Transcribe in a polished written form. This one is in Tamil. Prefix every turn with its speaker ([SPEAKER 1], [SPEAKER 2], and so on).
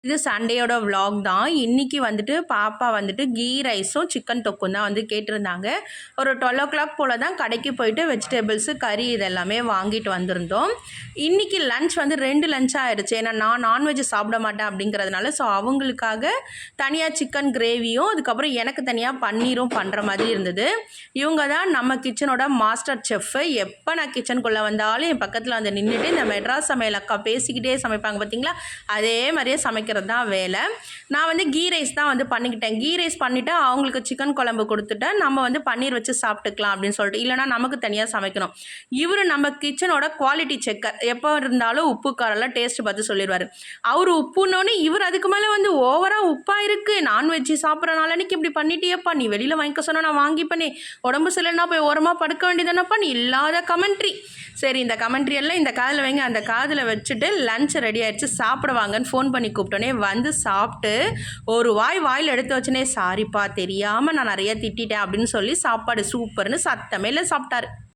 [SPEAKER 1] இது சண்டேயோட விலாக் தான். இன்றைக்கி வந்துட்டு பாப்பா வந்துட்டு கீ ரைஸும் சிக்கன் தொக்கும் தான் வந்து கேட்டிருந்தாங்க. ஒரு 12 போல் தான் கடைக்கு போயிட்டு வெஜிடபிள்ஸு கறி இதெல்லாமே வாங்கிட்டு வந்திருந்தோம். இன்றைக்கி லன்ச் வந்து 2 லன்ச் ஆகிடுச்சு. ஏன்னா நான் நான்வெஜ் சாப்பிட மாட்டேன் அப்படிங்கிறதுனால. ஸோ அவங்களுக்காக தனியாக சிக்கன் கிரேவியும் அதுக்கப்புறம் எனக்கு தனியாக பன்னீரும் பண்ணுற மாதிரி இருந்தது. இவங்க தான் நம்ம கிச்சனோட மாஸ்டர் செஃப்பு. எப்போ நான் கிச்சனுக்குள்ளே வந்தாலும் என் பக்கத்தில் வந்து நின்றுட்டு இந்த மெட்ராஸ் சமையல் அக்கா பேசிக்கிட்டே சமைப்பாங்க பார்த்தீங்களா, அதே மாதிரியே சமைக்கிறது தான் வேலை. நான் வந்து கீ ரைஸ் தான் வந்து பண்ணிக்கிட்டேன். கீ ரைஸ் பண்ணிவிட்டு அவங்களுக்கு சிக்கன் குழம்பு கொடுத்துட்டேன். நம்ம வந்து பன்னீர் வச்சு சாப்பிட்டுக்கலாம் அப்படின்னு சொல்லிட்டு. இல்லைனா நமக்கு தனியாக சமைக்கணும். இவர் நம்ம கிச்சனோட குவாலிட்டி செக்கர். எப்போ இருந்தாலும் உப்பு காரெல்லாம் டேஸ்ட் பார்த்து சொல்லிடுவார். அவர் உப்புன்னொன்னே இவர் அதுக்கு மேலே வந்து ஓவராக உப்பாக இருக்குது, நான்வெஜ் சாப்பிட்றனால அன்றைக்கி இப்படி பண்ணிட்டியப்பா, நீ வெளியில் வாங்கிக்க சொன்னால் நான் வாங்கிப்பேனே, உடம்பு சரியில்லைன்னா போய் ஓரமாக படுக்க வேண்டியதானப்பா, நீ இல்லாத கமெண்ட்ரி. சரி, இந்த கமெண்ட்ரி எல்லாம் இந்த காதில் வைங்க, அந்த காதில் வச்சுட்டு லன்ச் ரெடி ஆகிடுச்சு சாப்பிடுவாங்கன்னு ஃபோன் பண்ணி கூப்பிட்டோன்னே வந்து சாப்பிட்டு ஒரு வாயில் எடுத்து வச்சுனே, சாரிப்பா தெரியாமல் நான் நிறைய திட்டிட்டேன் அப்படின்னு சொல்லி சாப்பாடு சூப்பர்னு சத்தமே இல்லை சாப்பிட்டாரு.